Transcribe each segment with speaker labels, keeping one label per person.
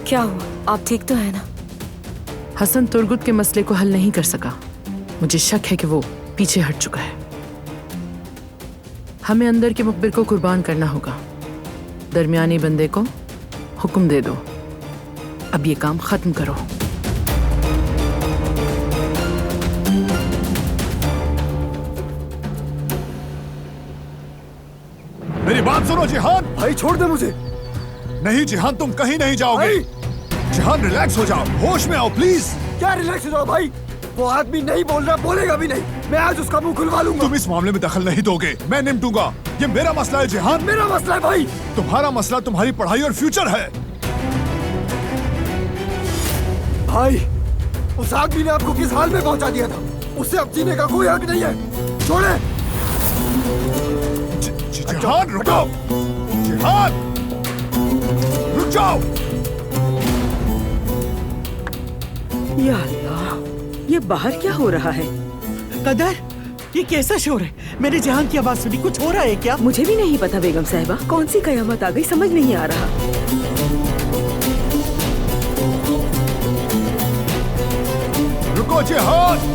Speaker 1: क्या हुआ? आप ठीक तो है ना?
Speaker 2: हसन तुर्गुत के मसले को हल नहीं कर सका। मुझे शक है कि वो पीछे हट चुका है। हमें अंदर के मुखबिर को कुर्बान करना होगा। दरमियानी बंदे को हुक्म दे दो, अब ये काम खत्म करो।
Speaker 3: मेरी बात सुनो जिहान।
Speaker 4: भाई छोड़ दे मुझे।
Speaker 3: नहीं जिहान, तुम कहीं नहीं जाओगे। जिहान रिलैक्स हो जाओ, होश में आओ प्लीज।
Speaker 4: क्या रिलैक्स हो जाओ भाई? वो आदमी नहीं बोल रहा, बोलेगा भी नहीं। मैं आज उसका मुंह खुलवा लूंगा।
Speaker 3: तुम इस मामले में दखल नहीं दोगे, मैं निपटूंगा। ये मेरा मसला है जिहान।
Speaker 4: मेरा मसला है भाई।
Speaker 3: तुम्हारा मसला तुम्हारी पढ़ाई और फ्यूचर है।
Speaker 4: भाई उस आदमी ने आपको किस हाल में पहुंचा दिया था? उससे अब जीने का कोई हक नहीं है। छोड़े।
Speaker 3: जिहान रुको। जिहान रुक जाओ।
Speaker 5: या अल्लाह, ये बाहर क्या हो रहा है?
Speaker 6: कदर, ये कैसा शोर है? मैंने जहान की आवाज सुनी, कुछ हो रहा है क्या?
Speaker 5: मुझे भी नहीं पता बेगम साहिबा, कौन सी कयामत आ गई समझ नहीं आ रहा।
Speaker 3: रुको जिहान।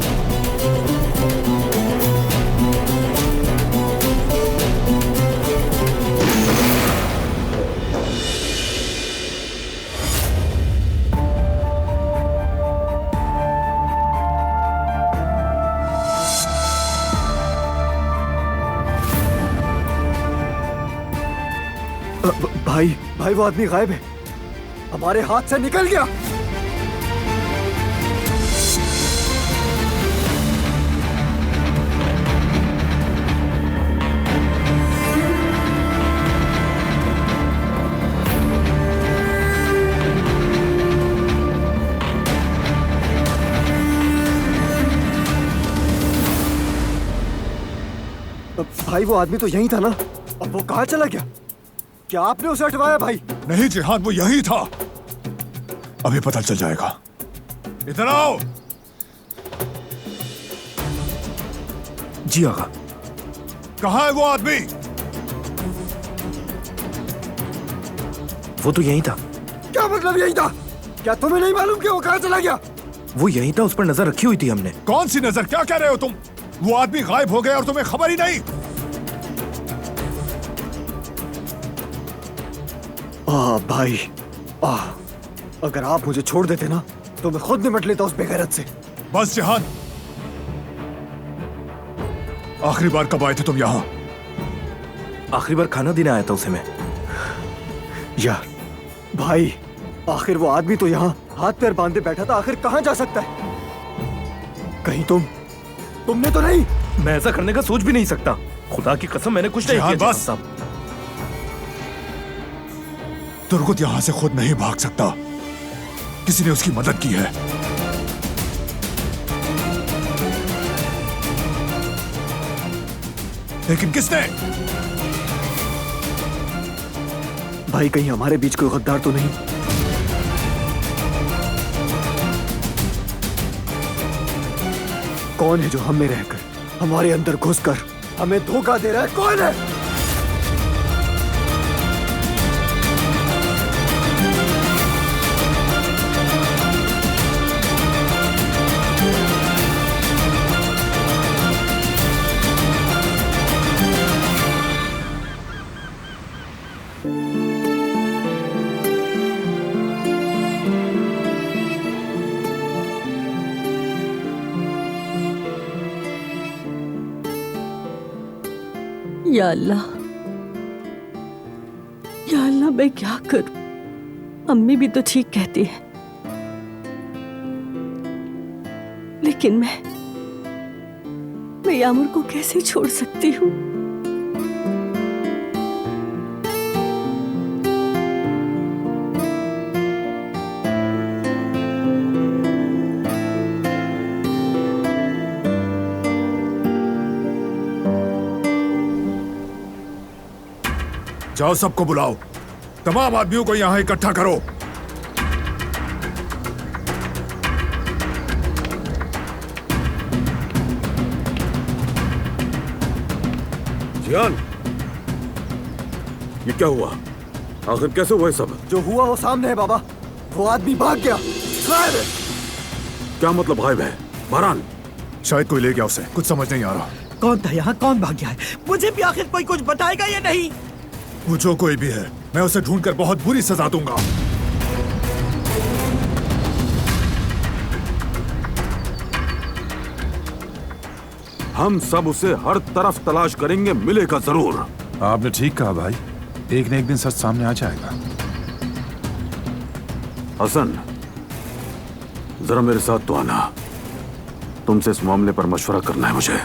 Speaker 4: भाई वो आदमी गायब है, हमारे हाथ से निकल गया। भाई वो आदमी तो यहीं था ना, अब वो कहाँ चला गया? क्या आपने उसे हटवाया भाई?
Speaker 3: नहीं जिहान, वो यही था। अभी पता चल जाएगा। इधर आओ।
Speaker 4: जी आगा।
Speaker 3: कहाँ है वो आदमी?
Speaker 4: वो तो यहीं था। क्या मतलब यहीं था? क्या तुम्हें नहीं मालूम कि वो कहाँ चला गया? वो यहीं था, उस पर नजर रखी हुई थी हमने।
Speaker 3: कौन सी नजर? क्या कह रहे हो तुम? वो आदमी गायब हो गया और तुम्हें खबर ही नहीं?
Speaker 4: भाई अगर आप मुझे छोड़ देते ना तो मैं खुद निपट लेता उस बेगैरत से।
Speaker 3: बस जिहान, आखिरी बार कब आए थे तुम यहाँ?
Speaker 4: आखिरी बार खाना देने आया था उसे मैं। यार भाई, आखिर वो आदमी तो यहाँ हाथ पैर बांधे बैठा था, आखिर कहाँ जा सकता है? कहीं तुमने तो नहीं? मैं ऐसा करने का सोच भी नहीं सकता, खुदा की कसम मैंने कुछ नहीं किया।
Speaker 3: बस तुर्गुत यहां से खुद नहीं भाग सकता, किसी ने उसकी मदद की है। लेकिन किसने?
Speaker 4: भाई कहीं हमारे बीच कोई गद्दार तो नहीं? कौन है जो हम में रहकर हमारे अंदर घुसकर हमें धोखा दे रहा है? कौन है?
Speaker 5: या अल्लाह, या अल्लाह, मैं क्या करूं? अम्मी भी तो ठीक कहती है, लेकिन मैं यामुर को कैसे छोड़ सकती हूँ?
Speaker 3: जाओ, सबको बुलाओ, तमाम आदमियों को यहां इकट्ठा करो।
Speaker 7: जियान, ये क्या हुआ? आखिर कैसे हुआ ये सब?
Speaker 4: जो हुआ वो सामने है बाबा। वो आदमी भाग गया, गायब है।
Speaker 7: क्या मतलब गायब है? बहरान,
Speaker 3: शायद कोई ले गया उसे, कुछ समझ नहीं आ रहा।
Speaker 6: कौन था यहाँ? कौन भाग गया है? मुझे भी आखिर कोई कुछ बताएगा या नहीं?
Speaker 3: वो जो कोई भी है, मैं उसे ढूंढकर बहुत बुरी सजा दूंगा।
Speaker 7: हम सब उसे हर तरफ तलाश करेंगे, मिलेगा जरूर।
Speaker 3: आपने ठीक कहा भाई, एक न एक दिन सच सामने आ जाएगा।
Speaker 7: हसन, जरा मेरे साथ तो आना। तुमसे इस मामले पर मशवरा करना है मुझे।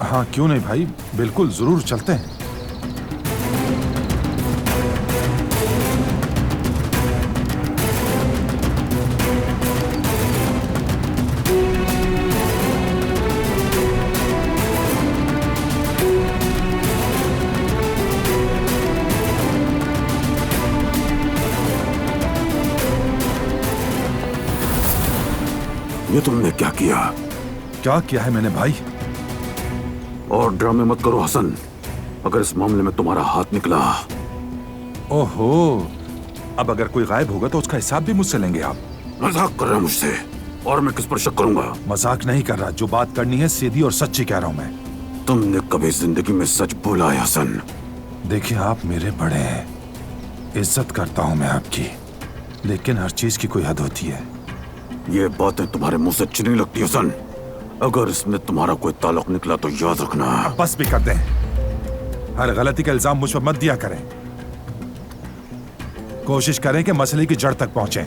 Speaker 3: हाँ क्यों नहीं भाई, बिल्कुल जरूर चलते हैं।
Speaker 7: ये तुमने क्या किया?
Speaker 3: क्या किया है मैंने भाई?
Speaker 7: और ड्रामे मत करो हसन। अगर इस मामले में तुम्हारा हाथ निकला।
Speaker 3: ओहो, अब अगर कोई गायब होगा तो उसका हिसाब भी मुझसे लेंगे आप?
Speaker 7: मजाक कर रहे हो मुझसे? और मैं किस पर शक करूंगा?
Speaker 3: मजाक नहीं कर रहा, जो बात करनी है सीधी और सच्ची कह रहा हूं मैं।
Speaker 7: तुमने कभी जिंदगी में सच बोला है हसन?
Speaker 3: देखिए आप मेरे बड़े हैं, इज्जत करता हूं मैं आपकी, लेकिन हर चीज की कोई हद होती है।
Speaker 7: ये बातें तुम्हारे मुंह से अच्छी नहीं लगती हसन। अगर इसमें तुम्हारा कोई ताल्लुक निकला तो याद रखना।
Speaker 3: बस भी कर दें, हर गलती का इल्जाम मुझ पर मत दिया करें। कोशिश करें कि मसले की जड़ तक पहुंचे।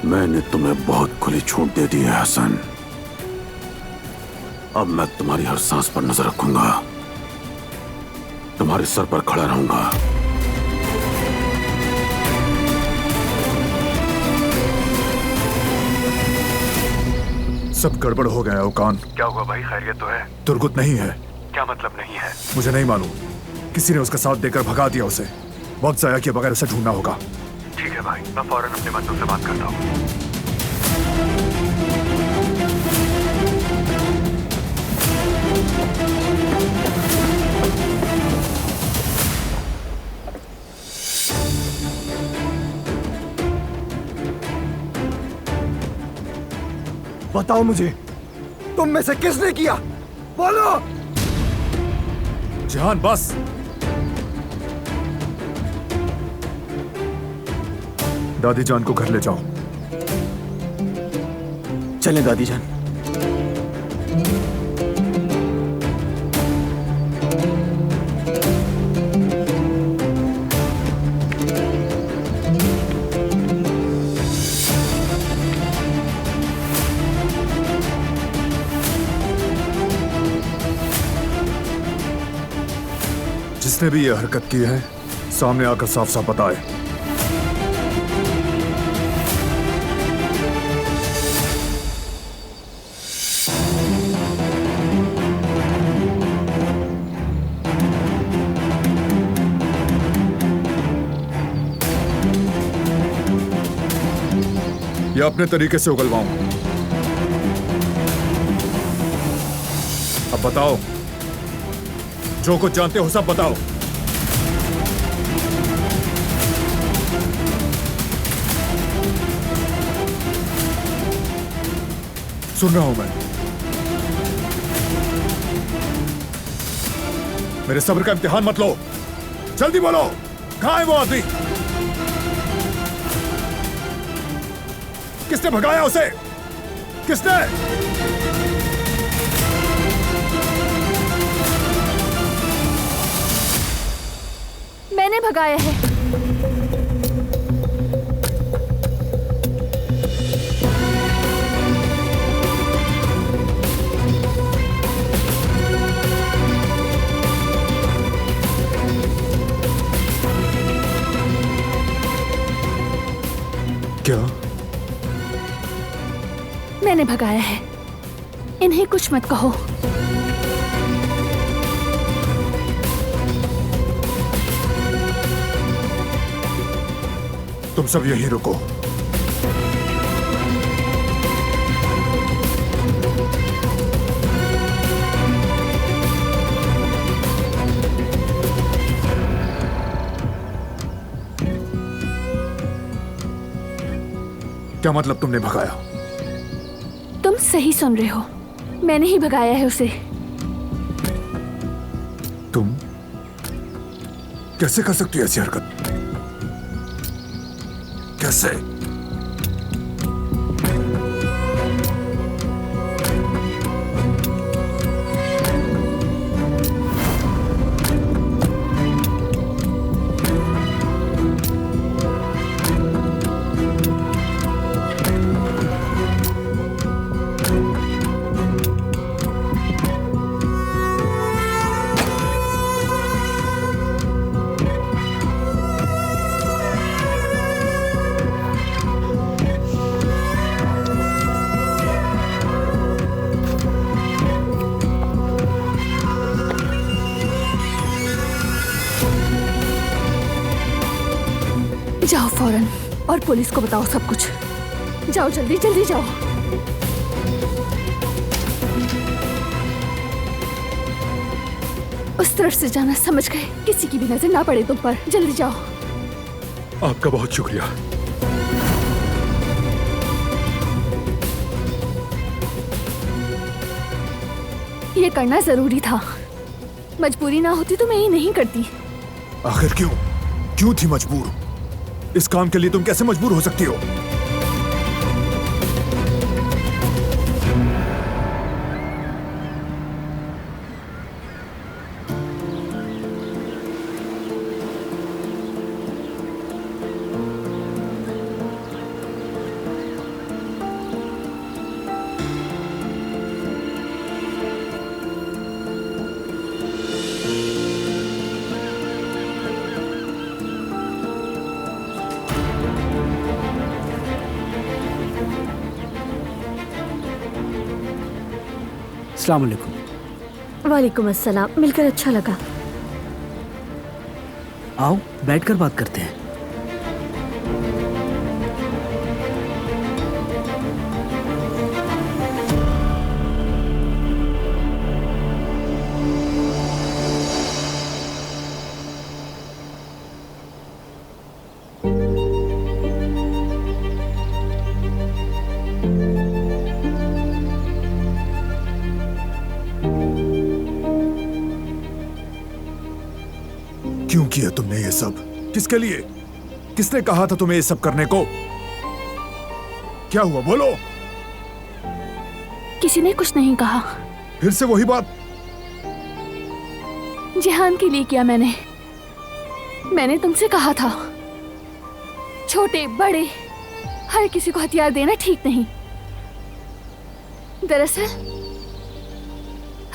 Speaker 7: मैंने तुम्हें बहुत खुली छूट दे दी है हसन। अब मैं तुम्हारी हर सांस पर नजर रखूंगा, तुम्हारे सर पर खड़ा रहूंगा।
Speaker 3: सब गड़बड़ हो गया ओकान।
Speaker 8: क्या हुआ भाई? खैरियत तो है?
Speaker 3: तुर्गुत नहीं है।
Speaker 8: क्या मतलब नहीं है?
Speaker 3: मुझे नहीं मालूम, किसी ने उसका साथ देकर भगा दिया उसे। वक्त जाया किए बगैर उसे ढूंढना होगा।
Speaker 8: ठीक है भाई, मैं फौरन अपने बंधु से बात करता हूँ।
Speaker 4: बताओ मुझे, तुम में से किसने किया? बोलो।
Speaker 3: जिहान बस। दादी जान को घर ले जाओ।
Speaker 4: चलें दादी जान।
Speaker 3: जिसने भी ये हरकत की है, सामने आकर साफ साफ बताए। या अपने तरीके से उगलवाऊं? अब बताओ, जो कुछ जानते हो सब बताओ। सुन रहा हूं मैं। मेरे सब्र का इम्तिहान मत लो, जल्दी बोलो, कहां है वो आदमी? किसने भगाया उसे? किसने?
Speaker 1: मैंने भगाया है।
Speaker 3: क्या?
Speaker 1: मैंने भगाया है। इन्हें कुछ मत कहो।
Speaker 3: तुम सब यहीं रुको। क्या मतलब तुमने भगाया?
Speaker 1: तुम सही सुन रहे हो, मैंने ही भगाया है उसे।
Speaker 3: तुम कैसे कर सकती हो ऐसी हरकत? कैसे?
Speaker 1: जाओ फौरन और पुलिस को बताओ सब कुछ। जाओ जल्दी जल्दी जाओ। उस तरफ से जाना, समझ गए? किसी की भी नजर ना पड़े तुम पर। जल्दी जाओ।
Speaker 3: आपका बहुत शुक्रिया।
Speaker 1: ये करना जरूरी था। मजबूरी ना होती तो मैं ये नहीं करती।
Speaker 3: आखिर क्यों? क्यों थी मजबूर? इस काम के लिए तुम कैसे मजबूर हो सकती हो?
Speaker 6: अस्सलाम वालेकुम।
Speaker 1: वालेकुम अस्सलाम। मिलकर अच्छा लगा।
Speaker 6: आओ बैठकर बात करते हैं।
Speaker 3: क्यों किया तुमने ये सब? किसके लिए? किसने कहा था तुम्हें ये सब करने को? क्या हुआ, बोलो।
Speaker 1: किसी ने कुछ नहीं कहा।
Speaker 3: फिर से वही बात?
Speaker 1: जिहान के लिए किया मैंने। मैंने तुमसे कहा था, छोटे बड़े हर किसी को हथियार देना ठीक नहीं। दरअसल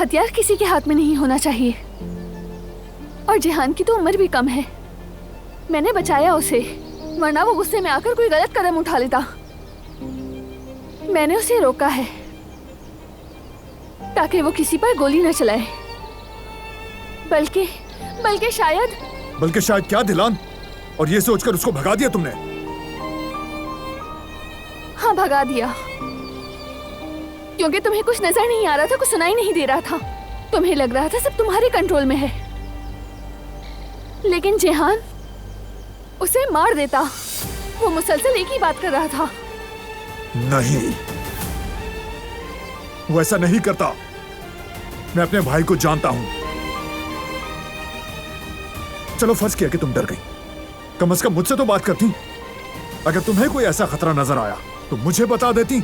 Speaker 1: हथियार किसी के हाथ में नहीं होना चाहिए। और जिहान की तो उम्र भी कम है। मैंने बचाया उसे, वरना वो गुस्से में आकर कोई गलत कदम उठा लेता। मैंने उसे रोका है ताकि वो किसी पर गोली न चलाए। बल्कि शायद
Speaker 3: क्या दिलान? और ये सोचकर उसको भगा दिया तुमने?
Speaker 1: हाँ, भगा दिया। क्योंकि तुम्हें कुछ नजर नहीं आ रहा था, कुछ सुनाई नहीं दे रहा था। तुम्हें लग रहा था सब तुम्हारे कंट्रोल में है। लेकिन जिहान उसे मार देता। वो मुसलसल एक ही बात कर रहा था।
Speaker 3: नहीं, वो ऐसा नहीं करता। मैं अपने भाई को जानता हूं। चलो फर्ज किया कि तुम डर गई, कम से कम मुझसे तो बात करती। अगर तुम्हें कोई ऐसा खतरा नजर आया तो मुझे बता देती।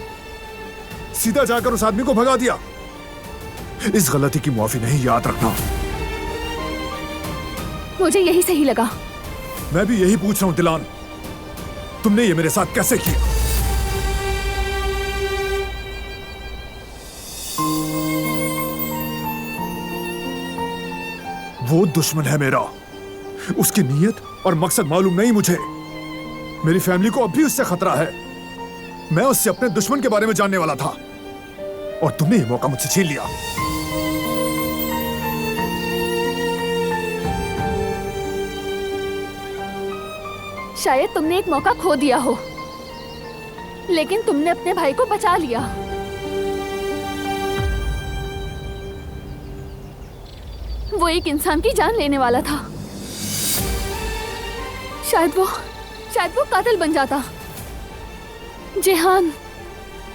Speaker 3: सीधा जाकर उस आदमी को भगा दिया। इस गलती की माफी नहीं, याद रखना।
Speaker 1: मुझे यही सही लगा।
Speaker 3: मैं भी यही पूछ रहा हूं दिलान, तुमने ये मेरे साथ कैसे किया? वो दुश्मन है मेरा। उसकी नीयत और मकसद मालूम नहीं मुझे। मेरी फैमिली को अब भी उससे खतरा है। मैं उससे अपने दुश्मन के बारे में जानने वाला था और तुमने ये मौका मुझसे छीन लिया।
Speaker 1: शायद तुमने एक मौका खो दिया हो, लेकिन तुमने अपने भाई को बचा लिया। वो एक इंसान की जान लेने वाला था। शायद वो कातिल बन जाता। जेहान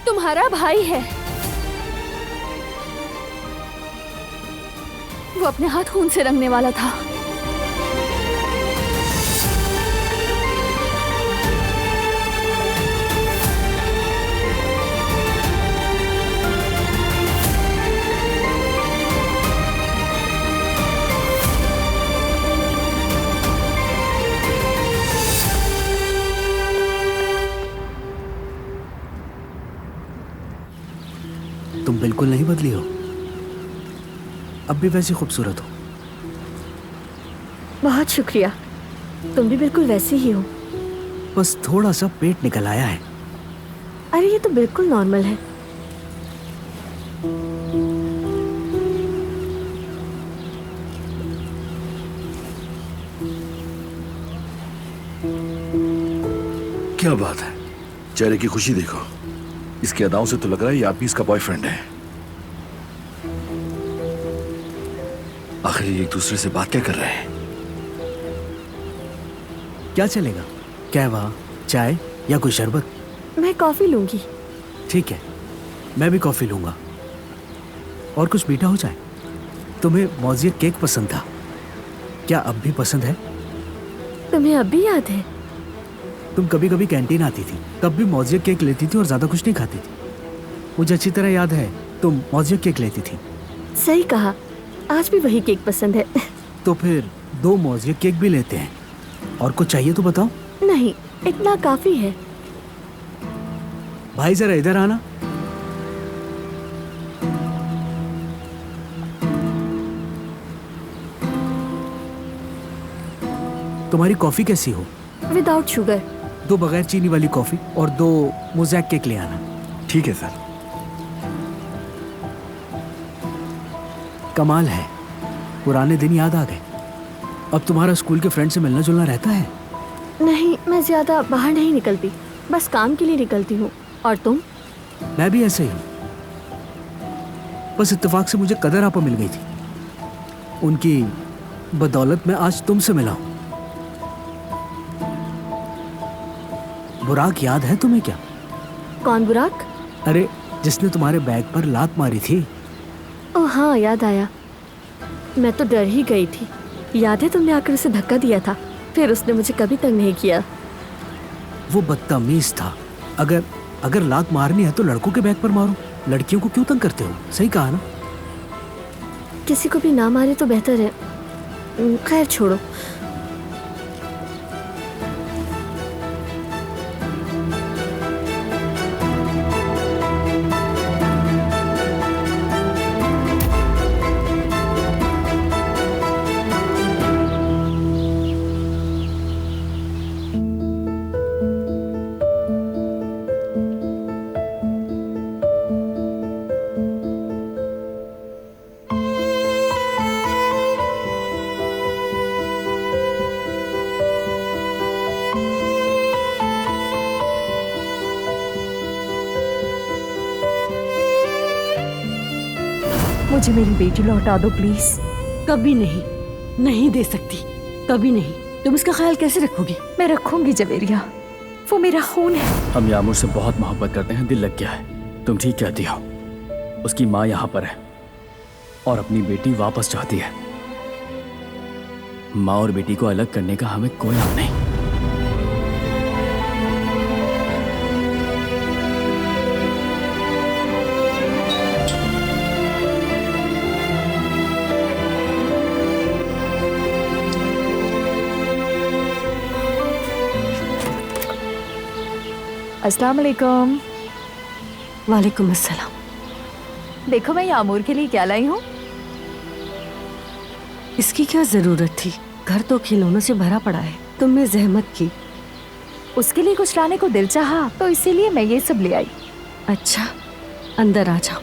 Speaker 1: तुम्हारा भाई है। वो अपने हाथ खून से रंगने वाला था।
Speaker 6: तुम बिल्कुल नहीं बदली हो, अब भी वैसी खूबसूरत हो।
Speaker 9: बहुत शुक्रिया, तुम भी बिल्कुल वैसे ही हो।
Speaker 6: बस थोड़ा सा पेट निकल आया है।
Speaker 9: अरे ये तो बिल्कुल नॉर्मल है।
Speaker 10: क्या बात है, चेहरे की खुशी देखो। इसकी अदाओं से तो लग रहा है ये आदमी इसका बॉयफ्रेंड है। आखिर ये एक दूसरे से बात क्या कर रहे हैं?
Speaker 6: क्या चलेगा, कहवा, चाय या कोई शरबत?
Speaker 9: मैं कॉफी लूंगी।
Speaker 6: ठीक है, मैं भी कॉफी लूंगा। और कुछ मीठा हो जाए। तुम्हें मौजिया केक पसंद था, क्या अब भी पसंद है?
Speaker 9: तुम्हें अब भी याद है?
Speaker 6: तुम कभी कभी कैंटीन आती थी, तब भी मौजिया केक लेती थी और ज्यादा कुछ नहीं खाती थी। मुझे अच्छी तरह याद है, तुम मौजिया केक लेती थी।
Speaker 9: सही कहा, आज भी वही केक पसंद है।
Speaker 6: तो फिर 2 मौजिया केक भी लेते हैं। और कुछ चाहिए तो बताओ।
Speaker 9: नहीं, इतना काफी है।
Speaker 6: भाई जरा इधर आना। तुम्हारी कॉफी कैसी हो?
Speaker 9: Without sugar.
Speaker 6: 2 बगैर चीनी वाली कॉफी और 2 मोज़ैक केक ले आना।
Speaker 4: ठीक है सर।
Speaker 6: कमाल है, पुराने दिन याद आ गए। अब तुम्हारा स्कूल के फ्रेंड से मिलना जुलना रहता है?
Speaker 9: नहीं, मैं ज्यादा बाहर नहीं निकलती, बस काम के लिए निकलती हूँ। और तुम?
Speaker 6: मैं भी ऐसे ही हूँ, बस इत्तेफाक से मुझे कदर आपा मिल गई थी। उनकी बदौलत मैं आज तुमसे मिला हूँ। बुराक याद है तुम्हें क्या?
Speaker 9: कौन बुराक?
Speaker 6: अरे जिसने तुम्हारे बैग पर लात मारी थी।
Speaker 9: ओह हाँ, याद आया। मैं तो डर ही गई थी। याद है तुमने आकर उसे धक्का दिया था, फिर उसने मुझे कभी तंग नहीं किया।
Speaker 6: वो बदतमीज था। अगर लात मारनी है तो लड़कों के बैग पर मारो, लड़कियों को क्यों तंग करते हो? सही कहा ना?
Speaker 9: किसी को भी ना मारे तो बेहतर है। खैर छोड़ो।
Speaker 5: मुझे मेरी बेटी लौटा दो प्लीज। कभी नहीं, नहीं दे सकती, कभी नहीं। तुम इसका ख्याल कैसे रखोगी? मैं रखूंगी जवेरिया, वो मेरा खून है।
Speaker 11: हम यामुर से बहुत मोहब्बत करते हैं, दिल लग गया है। तुम ठीक कहती हो, उसकी माँ यहाँ पर है और अपनी बेटी वापस चाहती है। माँ और बेटी को अलग करने का हमें कोई हक नहीं।
Speaker 12: अस्सलाम वालेकुम।
Speaker 9: वालेकुम अस्सलाम।
Speaker 12: देखो मैं यामूर के लिए क्या लाई हूँ।
Speaker 9: इसकी क्या जरूरत थी? घर तो खिलौनों से भरा पड़ा है, तुमने जहमत की।
Speaker 12: उसके लिए कुछ लाने को दिल चाहा तो इसीलिए मैं ये सब ले आई।
Speaker 9: अच्छा, अंदर आ जाओ।